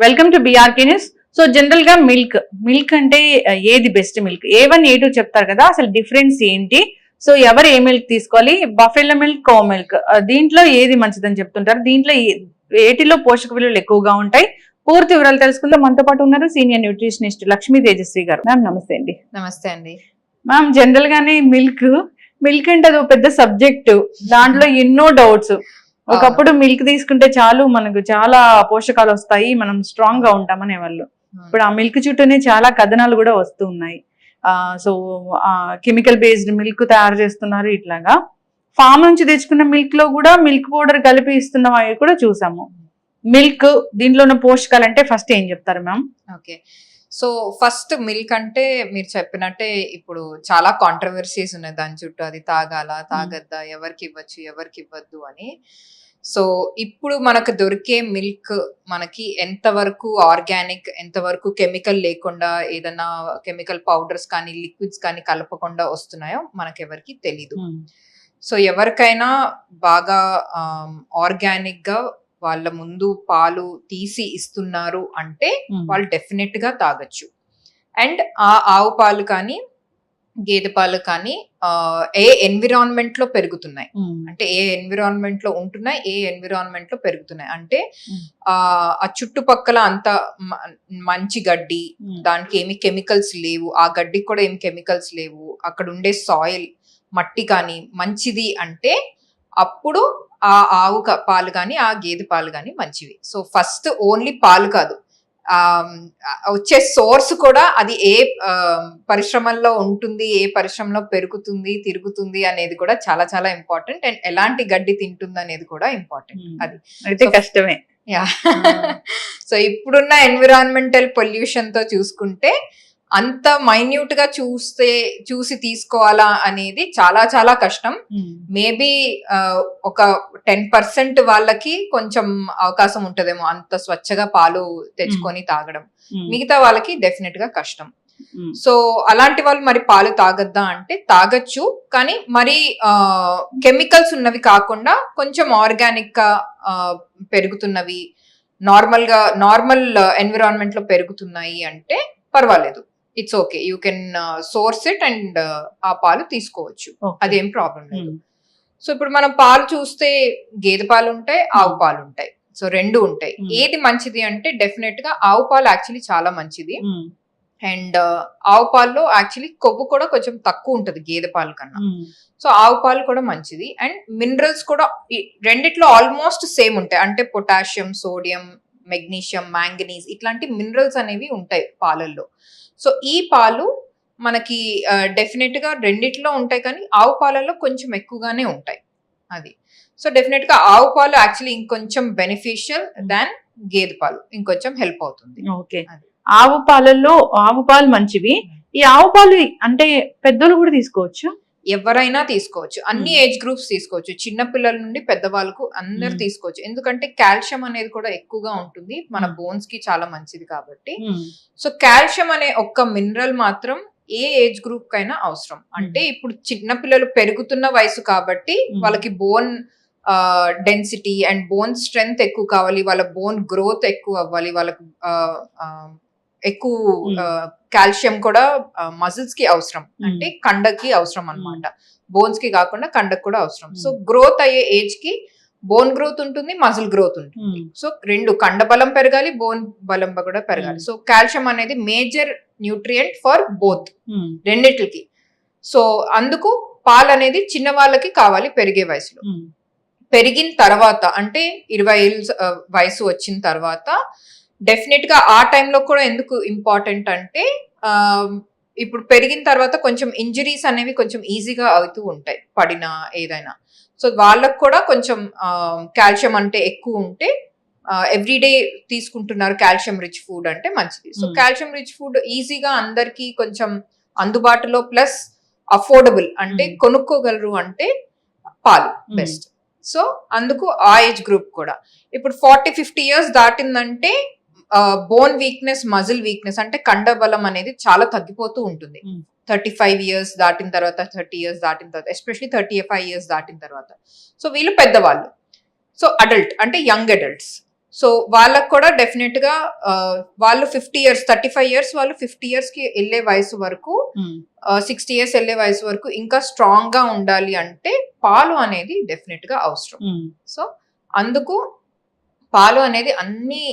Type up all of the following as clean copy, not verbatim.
Welcome to BRK news. So general గా milk అంటే ఏది బెస్ట్ మిల్క్? A1 A2 చెప్తారు కదా, అసలు డిఫరెన్స్ ఏంటి? సో ఎవరు ఏ మిల్క్ తీసుకోవాలి? బఫెలో మిల్క్, కౌ మిల్క్, దీంట్లో ఏది మంచిదని చెప్తుంటారు? దీంట్లో వేటిలో పోషక విలువలు ఎక్కువగా ఉంటాయి? పూర్తి వివరాలు తెలుసుకుందాం. మనతో పాటు ఉన్నారు సీనియర్ న్యూట్రిషనిస్ట్ లక్ష్మీ తేజశ్రీ గారు. మ్యామ్ నమస్తే అండి. నమస్తే అండి. మ్యామ్, జనరల్ గానే మిల్క్ అంటే అది ఒక పెద్ద సబ్జెక్టు, దాంట్లో ఎన్నో డౌట్స్. ఒకప్పుడు మిల్క్ తీసుకుంటే చాలు, మనకు చాలా పోషకాలు వస్తాయి, మనం స్ట్రాంగ్ గా ఉంటామనే వాళ్ళు. ఇప్పుడు ఆ మిల్క్ చుట్టూనే చాలా కథనాలు కూడా వస్తూ ఉన్నాయి. సో కెమికల్ బేస్డ్ మిల్క్ తయారు చేస్తున్నారు. ఇట్లాగా ఫామ్ నుంచి తెచ్చుకున్న మిల్క్ లో కూడా మిల్క్ పౌడర్ కలిపి ఇస్తున్నాం, అవి కూడా చూసాము. మిల్క్ దీంట్లో ఉన్న పోషకాలు అంటే ఫస్ట్ ఏం చెప్తారు ma'am? Okay, so first milk అంటే మీరు చెప్పినట్టే ఇప్పుడు చాలా కాంట్రవర్సీస్ ఉన్నాయి దాని చుట్టూ. అది తాగాల, తాగద్దా, ఎవరికి ఇవ్వచ్చు, ఎవరికి ఇవ్వద్దు అని. సో ఇప్పుడు మనకు దొరికే మిల్క్ మనకి ఎంతవరకు ఆర్గానిక్, ఎంతవరకు కెమికల్ లేకుండా, ఏదైనా కెమికల్ పౌడర్స్ కానీ లిక్విడ్స్ కానీ కలపకుండా వస్తున్నాయో మనకెవరికి తెలీదు. సో ఎవరికైనా బాగా ఆర్గానిక్ గా వాళ్ళ ముందు పాలు తీసి ఇస్తున్నారు అంటే వాళ్ళు డెఫినెట్ గా తాగొచ్చు. అండ్ ఆ ఆవు పాలు కానీ గేదె పాలు కానీ ఏ ఎన్విరాన్మెంట్ లో పెరుగుతున్నాయి అంటే, ఏ ఎన్విరాన్మెంట్ లో ఉంటున్నాయి, ఏ ఎన్విరాన్మెంట్ లో పెరుగుతున్నాయి అంటే ఆ చుట్టుపక్కల అంతా మంచి గడ్డి, దానికి ఏమి కెమికల్స్ లేవు, ఆ గడ్డికి కూడా ఏమి కెమికల్స్ లేవు, అక్కడ ఉండే సాయిల్ మట్టి కానీ మంచిది అంటే అప్పుడు ఆ ఆవు పాలు కానీ ఆ గేదె పాలు కానీ మంచివి. సో ఫస్ట్ ఓన్లీ పాలు కాదు, వచ్చే సోర్స్ కూడా అది ఏ పరిశ్రమల్లో ఉంటుంది, ఏ పరిశ్రమలో పెరుగుతుంది, తిరుగుతుంది అనేది కూడా చాలా చాలా ఇంపార్టెంట్. అండ్ ఎలాంటి గడ్డి తింటుంది అనేది కూడా ఇంపార్టెంట్. అది అయితే కష్టమే. సో ఇప్పుడున్న ఎన్విరాన్మెంటల్ పొల్యూషన్ తో చూసుకుంటే అంత మైన్యూట్ గా చూసి తీసుకోవాలా అనేది చాలా చాలా కష్టం. మేబీ ఒక 10% వాళ్ళకి కొంచెం అవకాశం ఉంటదేమో అంత స్వచ్ఛగా పాలు తెచ్చుకొని తాగడం. మిగతా వాళ్ళకి డెఫినెట్ గా కష్టం. సో అలాంటి వాళ్ళు మరి పాలు తాగద్దా అంటే తాగొచ్చు, కానీ మరి కెమికల్స్ ఉన్నవి కాకుండా కొంచెం ఆర్గానిక్ గా పెరుగుతున్నవి, నార్మల్ ఎన్విరాన్మెంట్ లో పెరుగుతున్నాయి అంటే పర్వాలేదు. It's okay, you can source it and ఆ పాలు తీసుకోవచ్చు, అదేం ప్రాబ్లం లేదు. సో ఇప్పుడు మనం పాలు చూస్తే గేదె పాలు ఉంటాయి, ఆవు పాలు ఉంటాయి, సో రెండు ఉంటాయి. ఏది మంచిది అంటే డెఫినెట్ గా ఆవు పాలు యాక్చువల్లీ చాలా మంచిది. అండ్ ఆవు పాల్లో యాక్చువల్లీ కొవ్వు కూడా కొంచెం తక్కువ ఉంటది గేదె పాలు కన్నా. సో ఆవు పాలు కూడా మంచిది. అండ్ మినరల్స్ కూడా రెండిట్లో ఆల్మోస్ట్ సేమ్ ఉంటాయి, అంటే పొటాషియం, సోడియం, మెగ్నీషియం, మ్యాంగనీస్ ఇట్లాంటి మినరల్స్ అనేవి ఉంటాయి పాలల్లో. సో ఈ పాలు మనకి డెఫినెట్ గా రెండిట్లో ఉంటాయి, కానీ ఆవు పాలలో కొంచెం ఎక్కువగానే ఉంటాయి. అది సో డెఫినెట్ గా ఆవు పాలు యాక్చువల్లీ ఇంకొంచెం బెనిఫిషియల్ దాన్ గేదె పాలు, ఇంకొంచెం హెల్ప్ అవుతుంది. ఓకే, ఆవు పాలు మంచివి. ఈ ఆవు పాలు అంటే పెద్దలు కూడా తీసుకోవచ్చు? ఎవరైనా తీసుకోవచ్చు, అన్ని ఏజ్ గ్రూప్స్ తీసుకోవచ్చు, చిన్న పిల్లల నుండి పెద్దవాళ్ళకు అందరు తీసుకోవచ్చు. ఎందుకంటే కాల్షియం అనేది కూడా ఎక్కువగా ఉంటుంది, మన బోన్స్ కి చాలా మంచిది కాబట్టి. సో కాల్షియం అనే ఒక్క మినరల్ మాత్రం ఏ ఏజ్ గ్రూప్ కైనా అవసరం. అంటే ఇప్పుడు చిన్న పిల్లలు పెరుగుతున్న వయసు కాబట్టి వాళ్ళకి bone density and bone strength ఎక్కువ కావాలి, వాళ్ళ బోన్ గ్రోత్ ఎక్కువ అవ్వాలి, వాళ్ళకు ఎక్కువ కాల్షియం కూడా మజిల్స్ కి అవసరం, అంటే కండకి అవసరం అన్నమాట. బోన్స్ కి కాకుండా కండకు కూడా అవసరం. సో గ్రోత్ అయ్యే ఏజ్ కి బోన్ గ్రోత్ ఉంటుంది, మజిల్ గ్రోత్ ఉంటుంది. సో రెండు, కండ బలం పెరగాలి, బోన్ బలం కూడా పెరగాలి. సో కాల్షియం అనేది మేజర్ న్యూట్రియంట్ ఫర్ బోత్, రెండిటికి. సో అందుకు పాలు అనేది చిన్న వాళ్ళకి కావాలి పెరిగే వయసులో. పెరిగిన తర్వాత అంటే 20 ఏళ్ళ వయసు వచ్చిన తర్వాత డెఫినెట్ గా ఆ టైంలో కూడా ఎందుకు ఇంపార్టెంట్ అంటే, ఇప్పుడు పెరిగిన తర్వాత కొంచెం ఇంజరీస్ అనేవి కొంచెం ఈజీగా అవుతూ ఉంటాయి, పడిన ఏదైనా. సో వాళ్ళకు కూడా కొంచెం కాల్షియం అంటే ఎక్కువ ఉంటే ఎవ్రీడే తీసుకుంటున్నారు కాల్షియం రిచ్ ఫుడ్ అంటే మంచిది. సో కాల్షియం రిచ్ ఫుడ్ ఈజీగా అందరికి కొంచెం అందుబాటులో ప్లస్ అఫోర్డబుల్, అంటే కొనుక్కోగలరు అంటే పాలు బెస్ట్. సో అందుకు ఆ ఏజ్ గ్రూప్ కూడా. ఇప్పుడు 40-50 ఇయర్స్ దాటిందంటే బోన్ వీక్నెస్, మజిల్ వీక్నెస్, అంటే కండ బలం అనేది చాలా తగ్గిపోతూ ఉంటుంది. 35 ఇయర్స్ దాటిన తర్వాత, 30 ఇయర్స్ దాటిన తర్వాత, ఎస్పెషల్లీ 35 ఇయర్స్ దాటిన తర్వాత. సో వీళ్ళు పెద్దవాళ్ళు, సో అడల్ట్ అంటే యంగ్ అడల్ట్స్. సో వాళ్ళకు కూడా డెఫినెట్ గా వాళ్ళు 50 years 35 years వాళ్ళు 50 years కి వెళ్ళే వయసు వరకు 60 years వెళ్ళే వయసు వరకు ఇంకా స్ట్రాంగ్ గా ఉండాలి అంటే పాలు అనేది డెఫినెట్ గా అవసరం. సో అందుకు పాలు అనేది అన్ని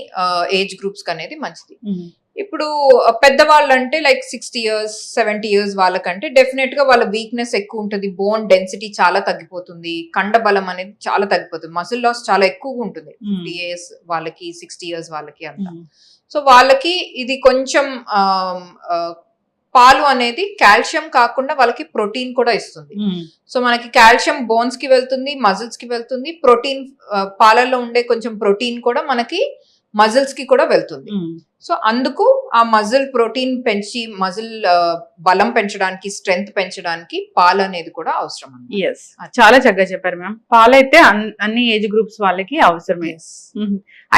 ఏజ్ గ్రూప్స్ కి అనేది మంచిది. ఇప్పుడు పెద్దవాళ్ళు అంటే లైక్ 60 years 70 years వాళ్ళకంటే డెఫినెట్ గా వాళ్ళ వీక్నెస్ ఎక్కువ ఉంటుంది, బోన్ డెన్సిటీ చాలా తగ్గిపోతుంది, కండ బలం అనేది చాలా తగ్గిపోతుంది, మసిల్ లాస్ చాలా ఎక్కువగా ఉంటుంది 50 years వాళ్ళకి 60 years వాళ్ళకి అంతా. సో వాళ్ళకి ఇది కొంచెం పాలు అనేది కాల్షియం కాకుండా వాళ్ళకి ప్రోటీన్ కూడా ఇస్తుంది. సో మనకి కాల్షియం బోన్స్ కి వెళ్తుంది, మజిల్స్ కి వెళ్తుంది, ప్రోటీన్ పాలల్లో ఉండే కొంచెం ప్రోటీన్ కూడా మనకి మజిల్స్ కి కూడా వెళ్తుంది. సో అందుకు ఆ మజిల్ ప్రోటీన్ పెంచి మజిల్ బలం పెంచడానికి, స్ట్రెంగ్త్ పెంచడానికి పాలు అనేది కూడా అవసరం. ఎస్, చాలా చక్కగా చెప్పారు మ్యామ్. పాలైతే అన్ని ఏజ్ గ్రూప్స్ వాళ్ళకి అవసరమే.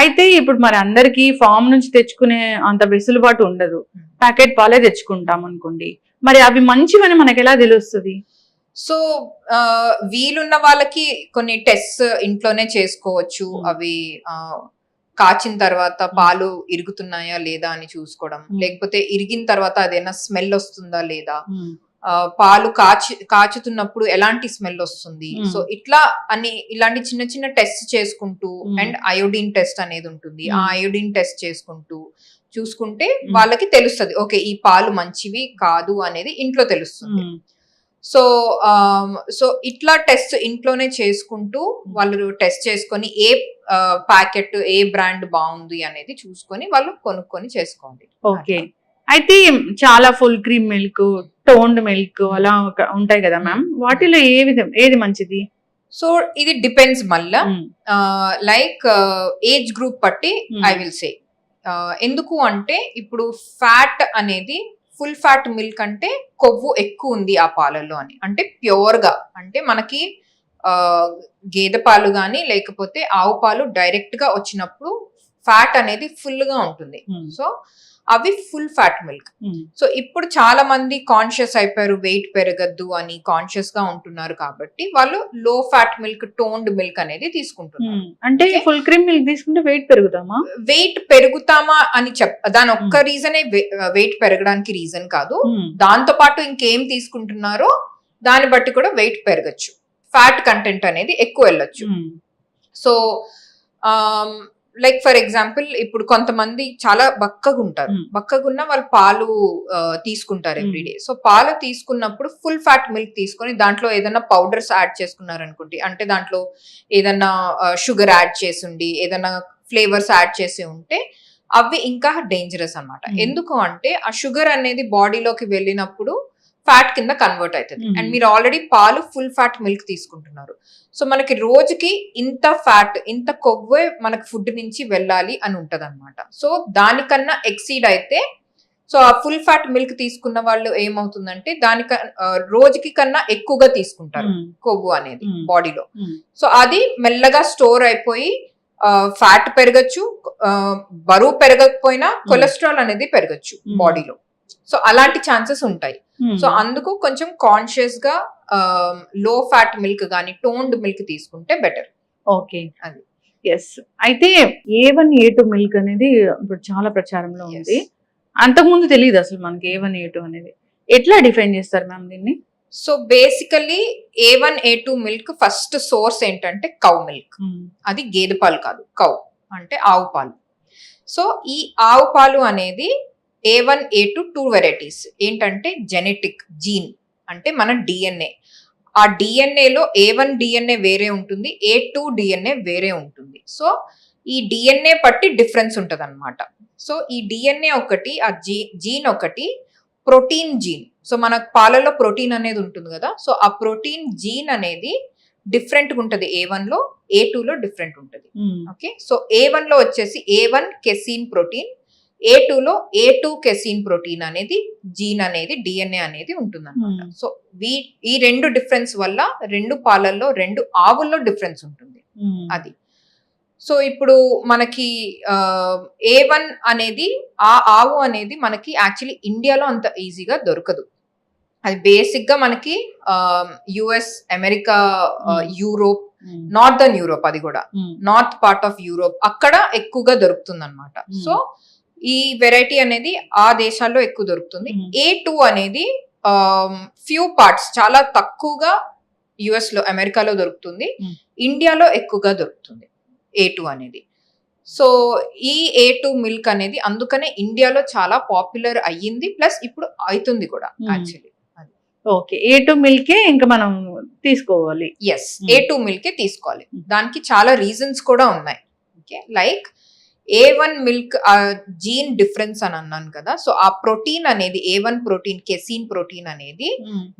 అయితే ఇప్పుడు మరి అందరికి ఫామ్ నుంచి తెచ్చుకునే అంత వెసులుబాటు ఉండదు, ప్యాకెట్ పాలే తెచ్చుకుంటాం అనుకోండి, మరి అవి మంచివని మనకి ఎలా తెలుస్తుంది? సో వీలున్న వాళ్ళకి కొన్ని టెస్ట్ ఇంట్లోనే చేసుకోవచ్చు. అవి కాచిన తర్వాత పాలు ఇరుగుతున్నాయా లేదా అని చూసుకోవడం, లేకపోతే ఇరిగిన తర్వాత అదేనా స్మెల్ వస్తుందా లేదా, పాలు కాచుతున్నప్పుడు ఎలాంటి స్మెల్ వస్తుంది. సో ఇట్లా ఇలాంటి చిన్న చిన్న టెస్ట్ చేసుకుంటూ, అండ్ అయోడిన్ టెస్ట్ అనేది ఉంటుంది, ఆ అయోడిన్ టెస్ట్ చేసుకుంటూ చూసుకుంటే వాళ్ళకి తెలుస్తుంది, ఓకే ఈ పాలు మంచివి కాదు అనేది ఇంట్లో తెలుస్తుంది. సో ఇట్లా టెస్ట్ ఇంట్లోనే చేసుకుంటూ వాళ్ళు టెస్ట్ చేసుకొని ఏ ప్యాకెట్ ఏ బ్రాండ్ బాగుంది అనేది చూసుకొని వాళ్ళు కొనుక్కొని చేసుకోండి. ఓకే, అయితే చాలా full cream milk, toned milk అలా ఉంటాయి కదా మ్యామ్, వాటిలో ఏది మంచిది? సో ఇది డిపెండ్స్ మళ్ళా లైక్ ఏజ్ గ్రూప్ బట్టి ఐ విల్ సే. ఎందుకు అంటే ఇప్పుడు ఫ్యాట్ అనేది ఫుల్ ఫ్యాట్ మిల్క్ అంటే కొవ్వు ఎక్కువ ఉంది ఆ పాలల్లో అని, అంటే ప్యూర్ గా, అంటే మనకి గేదె పాలు గాని లేకపోతే ఆవు పాలు డైరెక్ట్ గా వచ్చినప్పుడు ఫ్యాట్ అనేది ఫుల్ గా ఉంటుంది. సో అవి ఫుల్ ఫ్యాట్ మిల్క్. సో ఇప్పుడు చాలా మంది కాన్షియస్ అయిపోయారు, వెయిట్ పెరగద్దు అని కాన్షియస్ గా ఉంటున్నారు, కాబట్టి వాళ్ళు లో ఫ్యాట్ మిల్క్, టోన్డ్ మిల్క్ అనేది తీసుకుంటున్నారు. అంటే ఫుల్ క్రీమ్ మిల్క్ తీసుకుంటే వెయిట్ పెరుగుతామా అని దాని ఒక్క రీజనే వెయిట్ పెరగడానికి రీజన్ కాదు, దాంతో పాటు ఇంకేం తీసుకుంటున్నారో దాన్ని బట్టి కూడా వెయిట్ పెరగచ్చు, ఫ్యాట్ కంటెంట్ అనేది ఎక్కువ వెళ్ళొచ్చు. సో లైక్ ఫర్ ఎగ్జాంపుల్ ఇప్పుడు కొంతమంది చాలా బక్కగున్న వాళ్ళు పాలు తీసుకుంటారు ఎవ్రీడే. సో పాలు తీసుకున్నప్పుడు ఫుల్ ఫ్యాట్ మిల్క్ తీసుకొని దాంట్లో ఏదైనా పౌడర్స్ యాడ్ చేసుకున్నారు అనుకోండి, అంటే దాంట్లో ఏదైనా షుగర్ యాడ్ చేసి ఉండి ఏదైనా ఫ్లేవర్స్ యాడ్ చేసి ఉంటే అవి ఇంకా డేంజరస్ అన్నమాట. ఎందుకు అంటే ఆ షుగర్ అనేది బాడీలోకి వెళ్ళినప్పుడు ఫ్యాట్ కింద కన్వర్ట్ అవుతుంది, అండ్ మీరు ఆల్రెడీ పాలు ఫుల్ ఫ్యాట్ మిల్క్ తీసుకుంటున్నారు. సో మనకి రోజుకి ఇంత కొవ్వే మనకి ఫుడ్ నుంచి వెళ్ళాలి అని ఉంటది అనమాట. సో దానికన్నా ఎక్సీడ్ అయితే, సో ఆ ఫుల్ ఫ్యాట్ మిల్క్ తీసుకున్న వాళ్ళు ఏమవుతుందంటే రోజుకి కన్నా ఎక్కువగా తీసుకుంటారు కొవ్వు అనేది బాడీలో. సో అది మెల్లగా స్టోర్ అయిపోయి ఫ్యాట్ పెరగచ్చు, బరువు పెరగకపోయినా కొలెస్ట్రాల్ అనేది పెరగచ్చు బాడీలో. సో అలాంటి ఛాన్సెస్ ఉంటాయి. సో అందుకు కొంచెం కాన్షియస్ గా లో ఫ్యాట్ మిల్క్ గానీ టోన్డ్ మిల్క్ తీసుకుంటే బెటర్. ఓకే, అది ఎస్. అయితే A1 A2 మిల్క్ అనేది ఇప్పుడు చాలా ప్రచారంలో ఉంది, అంతకుముందు తెలియదు అసలు మనకి A1 A2 అనేది. ఎట్లా డిఫైన్ చేస్తారు మ్యామ్ దీన్ని? So basically A1 A2 milk first source ఏంటంటే కౌ మిల్క్. అది గేదె పాలు కాదు, కౌ అంటే ఆవు పాలు. సో ఈ ఆవు పాలు అనేది A1 A2 2 వెరైటీస్. ఏంటంటే జెనెటిక్, జీన్ అంటే మన డిఎన్ఏ. ఆ డిఎన్ఏలో A1 డిఎన్ఏ వేరే ఉంటుంది, A2 డిఎన్ఏ వేరే ఉంటుంది. సో ఈ డిఎన్ఏ బట్టి డిఫరెన్స్ ఉంటుంది అనమాట. సో ఈ డిఎన్ఏ ఒకటి, ఆ జీన్ ఒకటి, ప్రోటీన్ జీన్. సో మన పాలలో ప్రోటీన్ అనేది ఉంటుంది కదా, సో ఆ ప్రోటీన్ జీన్ అనేది డిఫరెంట్ ఉంటుంది. A1 లో, A2 లో డిఫరెంట్ ఉంటుంది. ఓకే, సో A1 లో వచ్చేసి A1 కెసిన్ ప్రోటీన్, A2 లో A2 కెసిన్ ప్రోటీన్ అనేది జీన్ అనేది డిఎన్ఏ అనేది ఉంటుంది అనమాట. సో ఈ రెండు డిఫరెన్స్ వల్ల రెండు పాలల్లో, రెండు ఆవుల్లో డిఫరెన్స్ ఉంటుంది అది. సో ఇప్పుడు మనకి A1 అనేది ఆ ఆవు అనేది మనకి యాక్చువల్లీ ఇండియాలో అంత ఈజీగా దొరకదు. అది బేసిక్ గా మనకి యుఎస్, అమెరికా, యూరోప్, ఉమ్, నార్థన్ యూరోప్, అది కూడా ఉమ్, నార్త్ పార్ట్ ఆఫ్ యూరోప్ అక్కడ ఎక్కువగా దొరుకుతుంది అనమాట. సో ఈ వెరైటీ అనేది ఆ దేశాల్లో ఎక్కువ దొరుకుతుంది. A2 అనేది ఫ్యూ పార్ట్స్ చాలా తక్కువగా యుఎస్ లో, అమెరికాలో దొరుకుతుంది. ఇండియాలో ఎక్కువగా దొరుకుతుంది A2 అనేది. సో ఈ A2 మిల్క్ అనేది అందుకనే ఇండియాలో చాలా పాపులర్ అయ్యింది, ప్లస్ ఇప్పుడు అవుతుంది కూడా యాక్చువల్లీ. ఓకే, A2 మిల్కే ఇంకా మనం తీసుకోవాలి. ఎస్, A2 మిల్కే తీసుకోవాలి. దానికి చాలా రీజన్స్ కూడా ఉన్నాయి. Okay, like A1 milk gene difference అని అన్నాను కదా. సో ఆ ప్రోటీన్ అనేది A1 ప్రోటీన్, కెసిన్ ప్రోటీన్ అనేది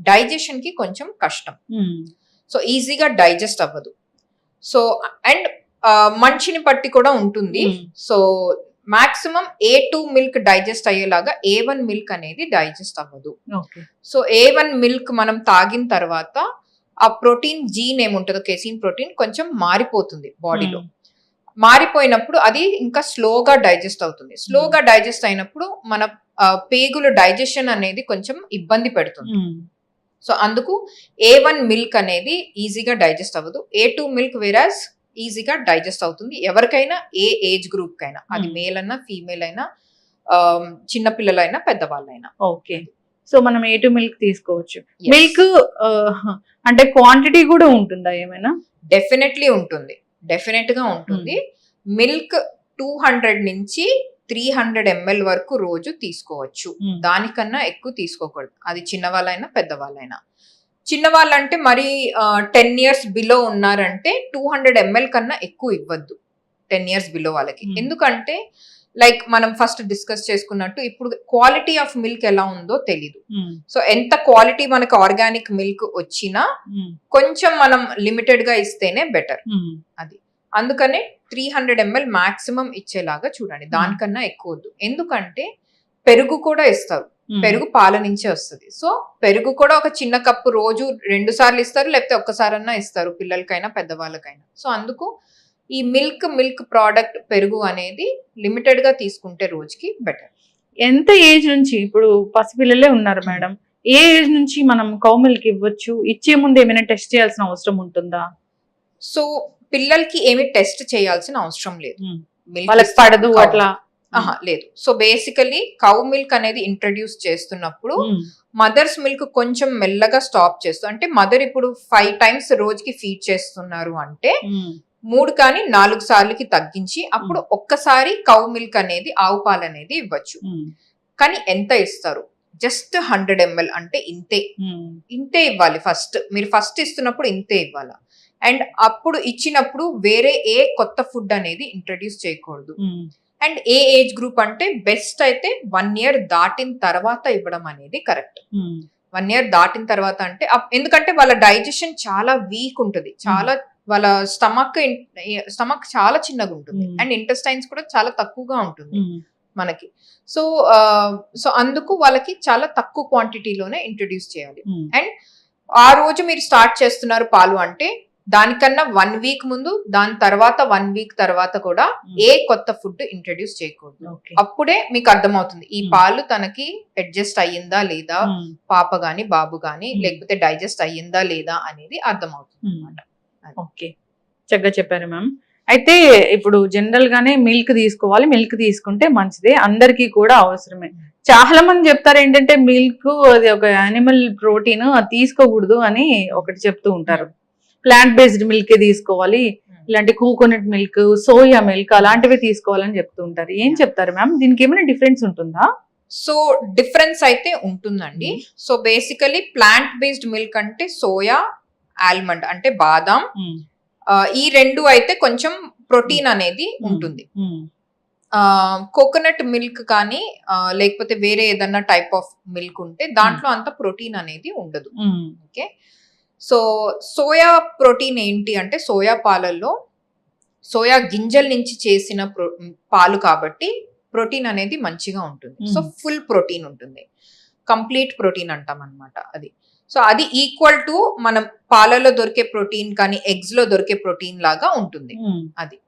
డైజెషన్ కి కొంచెం కష్టం. సో ఈజీగా డైజెస్ట్ అవ్వదు. సో అండ్ మనిషిని బట్టి కూడా ఉంటుంది. So maximum A2 milk digest అయ్యేలాగా A1 మిల్క్ అనేది డైజెస్ట్ అవ్వదు. సో A1 మిల్క్ మనం తాగిన తర్వాత ఆ ప్రోటీన్ జీన్ ఏముంటుందో, కెసిన్ ప్రోటీన్, కొంచెం మారిపోతుంది బాడీలో. మారిపోయినప్పుడు అది ఇంకా స్లోగా డైజెస్ట్ అవుతుంది. స్లోగా డైజెస్ట్ అయినప్పుడు మన పేగుల డైజెషన్ అనేది కొంచెం ఇబ్బంది పెడుతుంది. సో అందుకు A1 మిల్క్ అనేది ఈజీగా డైజెస్ట్ అవ్వదు. A2 మిల్క్ వేరాజ్ ఈజీగా డైజెస్ట్ అవుతుంది ఎవరికైనా, ఏ ఏజ్ గ్రూప్ కైనా. అది మేల్ అయినా, ఫీమేల్ అయినా, చిన్నపిల్లలైనా, పెద్దవాళ్ళైనా. ఓకే, సో మనం A2 మిల్క్ తీసుకోవచ్చు. మిల్క్ అంటే క్వాంటిటీ కూడా ఉంటుందా ఏమైనా? డెఫినెట్లీ ఉంటుంది, డెఫినెట్ గా ఉంటుంది. మిల్క్ 200 నుంచి 300 ml వరకు రోజు తీసుకోవచ్చు. దానికన్నా ఎక్కువ తీసుకోకూడదు. అది చిన్నవాళ్ళైనా, పెద్దవాళ్ళైనా. చిన్నవాళ్ళంటే మరి 10 years బిలో ఉన్నారంటే 200 ml కన్నా ఎక్కువ ఇవ్వద్దు 10 years బిలో వాళ్ళకి. ఎందుకంటే లైక్ మనం ఫస్ట్ డిస్కస్ చేసుకున్నట్టు ఇప్పుడు క్వాలిటీ ఆఫ్ మిల్క్ ఎలా ఉందో తెలీదు. సో ఎంత క్వాలిటీ మనకు ఆర్గానిక్ మిల్క్ వచ్చినా కొంచెం మనం లిమిటెడ్ గా ఇస్తేనే బెటర్. అది అందుకనే 300 ml మాక్సిమం ఇచ్చేలాగా చూడండి, దానికన్నా ఎక్కువ వద్దు. ఎందుకంటే పెరుగు కూడా ఇస్తారు, పెరుగు పాల నుంచే వస్తుంది. సో పెరుగు కూడా ఒక చిన్న కప్పు రోజు 2 సార్లు ఇస్తారు, లేకపోతే ఒక్కసారన్నా ఇస్తారు పిల్లలకైనా, పెద్దవాళ్ళకైనా. సో అందుకు ఈ మిల్క్ ప్రోడక్ట్, పెరుగు అనేది లిమిటెడ్ గా తీసుకుంటే రోజుకి బెటర్. ఎంత ఏజ్ నుంచి? ఇప్పుడు పసిపిల్లలే ఉన్నారు మేడం, ఏ ఏజ్ నుంచి మనం కౌ మిల్క్ ఇవ్వచ్చు? ఇచ్చే ముందు ఏమైనా టెస్ట్ చేయాల్సిన అవసరం ఉంటుందా? సో పిల్లలకి ఏమి టెస్ట్ చేయాల్సిన అవసరం లేదు, వాళ్ళకి పడదు అట్లా లేదు. సో బేసికలీ కౌ మిల్క్ అనేది ఇంట్రడ్యూస్ చేస్తున్నప్పుడు మదర్స్ మిల్క్ కొంచెం మెల్లగా స్టాప్ చేస్తూ, అంటే మదర్ ఇప్పుడు 5 times రోజుకి ఫీడ్ చేస్తున్నారు అంటే 3 కానీ 4 సార్లకి తగ్గించి అప్పుడు ఒక్కసారి కౌ మిల్క్ అనేది, ఆవు పాలు అనేది ఇవ్వచ్చు. కానీ ఎంత ఇస్తారు? జస్ట్ 100 ml, అంటే ఇంతే ఇవ్వాలి. మీరు ఫస్ట్ ఇస్తున్నప్పుడు ఇంతే ఇవ్వాలి. అండ్ అప్పుడు ఇచ్చినప్పుడు వేరే ఏ కొత్త ఫుడ్ అనేది ఇంట్రడ్యూస్ చేయకూడదు. అండ్ ఏ ఏజ్ గ్రూప్ అంటే బెస్ట్ అయితే 1 year దాటిన తర్వాత ఇవ్వడం అనేది కరెక్ట్. 1 year దాటిన తర్వాత అంటే ఎందుకంటే వాళ్ళ డైజెషన్ చాలా వీక్ ఉంటుంది, చాలా వాళ్ళ స్టమక్ చాలా చిన్నగా ఉంటుంది, అండ్ ఇంటెస్టైన్స్ కూడా చాలా తక్కువగా ఉంటుంది మనకి. సో అందుకు వాళ్ళకి చాలా తక్కువ క్వాంటిటీలోనే ఇంట్రడ్యూస్ చేయాలి. అండ్ ఆ రోజు మీరు స్టార్ట్ చేస్తున్నారు పాలు అంటే దానికన్నా 1 week ముందు, దాని తర్వాత 1 week తర్వాత కూడా ఏ కొత్త ఫుడ్ ఇంట్రడ్యూస్ చేయకూడదు. అప్పుడే మీకు అర్థమవుతుంది ఈ పాలు తనకి అడ్జస్ట్ అయ్యిందా లేదా, పాప గాని బాబు గాని, లేకపోతే డైజెస్ట్ అయ్యిందా లేదా అనేది అర్థమవుతుంది అన్నమాట. ఓకే, చక్కగా చెప్పారు మ్యామ్. అయితే ఇప్పుడు జనరల్ గానే మిల్క్ తీసుకోవాలి, మిల్క్ తీసుకుంటే మంచిదే, అందరికీ కూడా అవసరమే. చాలా మంది చెప్తారు ఏంటంటే మిల్క్ అది ఒక యానిమల్ ప్రోటీన్, అది తీసుకోకూడదు అని ఒకటి చెప్తూ ఉంటారు. ప్లాంట్ బేస్డ్ మిల్క్ తీసుకోవాలి, ఇలాంటి కోకోనట్ మిల్క్, సోయా మిల్క్ అలాంటివి తీసుకోవాలని చెప్తూ ఉంటారు. ఏం చెప్తారు మ్యామ్, దీనికి ఏమైనా డిఫరెన్స్ ఉంటుందా? సో డిఫరెన్స్ అయితే ఉంటుందండి. So basically plant based milk అంటే సోయా, ఆల్మండ్ అంటే బాదాం, ఈ 2 అయితే కొంచెం ప్రోటీన్ అనేది ఉంటుంది. కోకోనట్ మిల్క్ కానీ లేకపోతే వేరే ఏదన్నా టైప్ ఆఫ్ మిల్క్ ఉంటే దాంట్లో అంత ప్రోటీన్ అనేది ఉండదు. ఓకే, సో సోయా ప్రోటీన్ ఏంటి అంటే సోయా పాలల్లో సోయా గింజల నుంచి చేసిన పాలు కాబట్టి ప్రోటీన్ అనేది మంచిగా ఉంటుంది. సో ఫుల్ ప్రోటీన్ ఉంటుంది, కంప్లీట్ ప్రోటీన్ అంటాం అనమాట అది. సో అది ఈక్వల్ టు మనం పాలలో దొరికే ప్రోటీన్ కానీ ఎగ్స్ లో దొరికే ప్రోటీన్ లాగా ఉంటుంది అది.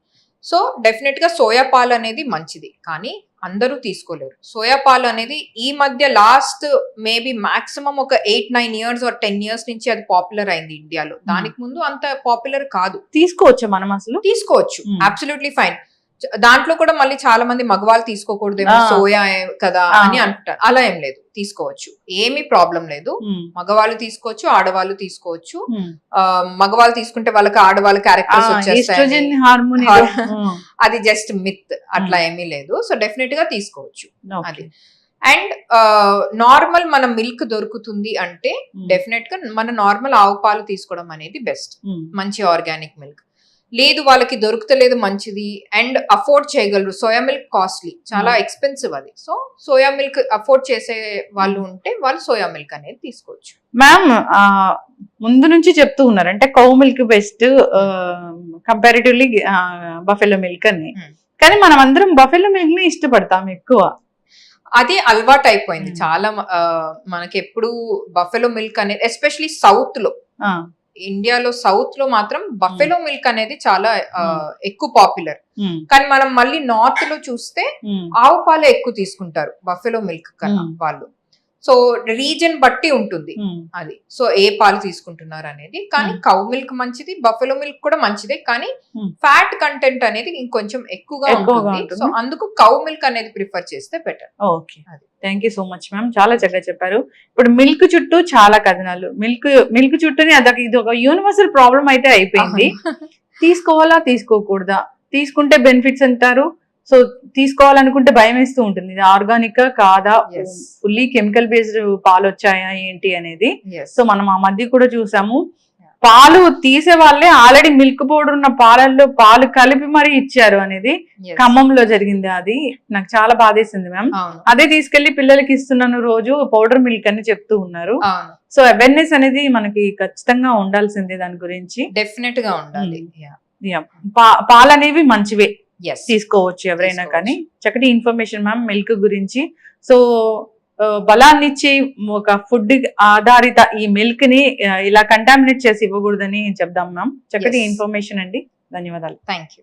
సో డెఫినెట్ గా సోయా పాలు అనేది మంచిది, కానీ అందరూ తీసుకోలేరు. సోయా పాలు అనేది ఈ మధ్య లాస్ట్ మేబీ మాక్సిమం ఒక 8-9 years or 10 years నుంచి అది పాపులర్ అయింది ఇండియాలో. దానికి ముందు అంత పాపులర్ కాదు. తీసుకోవచ్చా మనం అసలు? తీసుకోవచ్చు, అబ్సల్యూట్లీ ఫైన్. దాంట్లో కూడా మళ్ళీ చాలా మంది మగవాళ్ళు తీసుకోకూడదేమో, సోయా కదా అని అంటారు. అలా ఏం లేదు, తీసుకోవచ్చు, ఏమీ ప్రాబ్లం లేదు. మగవాళ్ళు తీసుకోవచ్చు, ఆడవాళ్ళు తీసుకోవచ్చు. మగవాళ్ళు తీసుకుంటే వాళ్ళకి ఆడవాళ్ళ క్యారెక్టర్స్ వచ్చేస్తాయి, అది జస్ట్ మిత్, అట్లా ఏమీ లేదు. సో డెఫినెట్ గా తీసుకోవచ్చు అది. అండ్ నార్మల్ మన మిల్క్ దొరుకుతుంది అంటే డెఫినెట్ గా మన నార్మల్ ఆవు పాలు తీసుకోవడం అనేది బెస్ట్, మంచి ఆర్గానిక్ మిల్క్. లేదు వాళ్ళకి దొరుకుతలేదు మంచిది అండ్ అఫోర్డ్ చేయగలరు, సోయా మిల్క్ కాస్ట్లీ, చాలా ఎక్స్పెన్సివ్ అది. సో సోయా మిల్క్ అఫోర్డ్ చేసే వాళ్ళు ఉంటే వాళ్ళు సోయా మిల్క్ అనేది తీసుకోవచ్చు. మ్యామ్ ముందు నుంచి చెప్తూ ఉన్నారు అంటే cow milk best comparatively buffalo milk అని, కానీ మనం అందరం బఫెలో మిల్క్ ని ఇష్టపడతాం ఎక్కువ. అది అలవాటు అయిపోయింది చాలా మనకి. ఎప్పుడు బఫెలో మిల్క్ అనేది ఎస్పెషలీ సౌత్ లో, ఇండియాలో సౌత్ లో మాత్రం బఫెలో మిల్క్ అనేది చాలా ఎక్కువ పాపులర్. కానీ మనం మళ్ళీ నార్త్ లో చూస్తే ఆవు పాలు ఎక్కువ తీసుకుంటారు బఫెలో మిల్క్ కన్నా వాళ్ళు. సో రీజన్ బట్టి ఉంటుంది అది, సో ఏ పాలు తీసుకుంటున్నారు అనేది. కానీ కౌ మిల్క్ మంచిది, బఫెలో మిల్క్ కూడా మంచిదే, కానీ ఫ్యాట్ కంటెంట్ అనేది ఇంకొంచెం ఎక్కువగా ఉంటుంది. సో అందుకు కౌ మిల్క్ అనేది ప్రిఫర్ చేస్తే better. Okay, thank you so much ma'am, చాలా చక్కగా చెప్పారు. ఇప్పుడు మిల్క్ చుట్టూ చాలా కథనాలు, మిల్క్ చుట్టూని ఇది ఒక యూనివర్సల్ ప్రాబ్లం అయితే అయిపోయింది. తీసుకోవాలా తీసుకోకూడదా, తీసుకుంటే బెనిఫిట్స్ అంటారు, సో తీసుకోవాలనుకుంటే భయం వేస్తూ ఉంటుంది, ఇది ఆర్గానిక్ కాదా, ఫుల్లీ కెమికల్ బేస్డ్ పాలు వచ్చాయా ఏంటి అనేది. సో మనం ఆ మధ్య కూడా చూసాము, పాలు తీసే వాళ్ళే ఆల్రెడీ మిల్క్ పౌడర్ ఉన్న పాలల్లో పాలు కలిపి మరీ ఇచ్చారు అనేది ఖమ్మంలో జరిగింది. అది నాకు చాలా బాధేసింది మ్యామ్. అదే తీసుకెళ్లి పిల్లలకి ఇస్తున్నాను రోజు పౌడర్ మిల్క్ అని చెప్తూ ఉన్నారు. సో అవేర్నెస్ అనేది మనకి ఖచ్చితంగా ఉండాల్సిందే దాని గురించి. డెఫినెట్ గా ఉండాలి. పాలు అనేవి మంచివే, తీసుకోవచ్చు ఎవరైనా. కానీ చక్కటి ఇన్ఫర్మేషన్ మ్యామ్ మిల్క్ గురించి. సో బలాన్ని ఇచ్చి ఒక ఫుడ్ ఆధారిత ఈ మిల్క్ ని ఇలా కంటామినేట్ చేసి ఇవ్వకూడదని చెప్దాం మ్యామ్. చక్కటి ఇన్ఫర్మేషన్ అండి, ధన్యవాదాలు. Thank you.